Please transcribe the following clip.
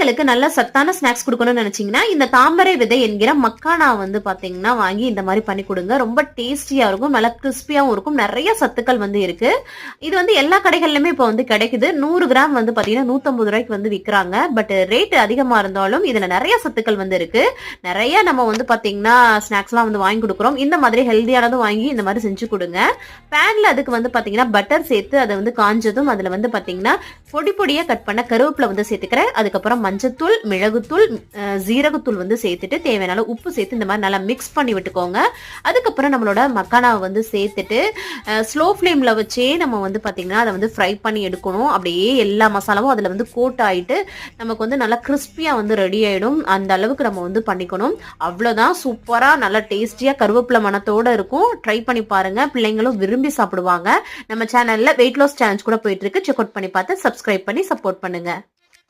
பிள்ளைங்களுக்கு நல்ல சத்தான ஸ்நாக்ஸ் கொடுக்கணும்னு நினைச்சீங்கன்னா இந்த தாமரை விதை என்கிற மக்கானா வந்து பாத்தீங்கன்னா வாங்கி இந்த மாதிரி பண்ணி கொடுங்க. ரொம்ப டேஸ்டியா இருக்கும், நல்லா கிறிஸ்பியாவும் இருக்கும், நிறைய சத்துக்கள் வந்து இருக்கு. இது வந்து எல்லா கடைகள்லயுமே இப்போ வந்து கிடைக்குது. 100 கிராம் வந்து பாத்தீங்கன்னா 150 ரூபாய்க்கு வந்து விற்கிறாங்க. பட் ரேட் அதிகமா இருந்தாலும் இதுல நிறைய சத்துக்கள் வந்து இருக்கு. நிறைய நம்ம வந்து பாத்தீங்கன்னா ஸ்நாக்ஸ்லாம் வந்து வாங்கி கொடுக்குறோம். இந்த மாதிரி ஹெல்தியானதும் வாங்கி இந்த மாதிரி செஞ்சு கொடுங்க. பேன்ல அதுக்கு வந்து பாத்தீங்கன்னா பட்டர் சேர்த்து அதை வந்து காஞ்சதும் அதுல வந்து பாத்தீங்கன்னா பொடி பொடியா கட் பண்ண கருவேப்பிலை வந்து சேர்த்துக்கிறேன். அதுக்கப்புறம் மஞ்சத்தூள், மிளகுத்தூள், ஜீரகத்தூள் வந்து சேர்த்துட்டு தேவையான உப்பு சேர்த்து இந்த மாதிரி நல்லா மிக்ஸ் பண்ணி விட்டுக்கோங்க. அதுக்கப்புறம் நம்மளோட மக்கானாவை வந்து சேர்த்துட்டு ஸ்லோ ஃப்ளேம்ல வச்சே நம்ம வந்து பாத்தீங்கன்னா அதை வந்து ஃப்ரை பண்ணி எடுக்கணும். அப்படியே எல்லா மசாலாவும் அதுல வந்து கோட் ஆயிட்டு நமக்கு வந்து நல்லா கிறிஸ்பியா வந்து ரெடி ஆயிடும். அந்த அளவுக்கு நம்ம வந்து பண்ணிக்கணும். அவ்வளவுதான், சூப்பரா நல்லா டேஸ்டியா கருவேப்பிலை மணத்தோட இருக்கும். ட்ரை பண்ணி பாருங்க, பிள்ளைங்களும் விரும்பி சாப்பிடுவாங்க. நம்ம சேனல்ல வெயிட் லாஸ் சேலஞ்ச் கூட போயிட்டு இருக்கு. செக் அவுட் பண்ணி பார்த்து சப்ஸ்கிரைப் பண்ணி சப்போர்ட் பண்ணுங்க.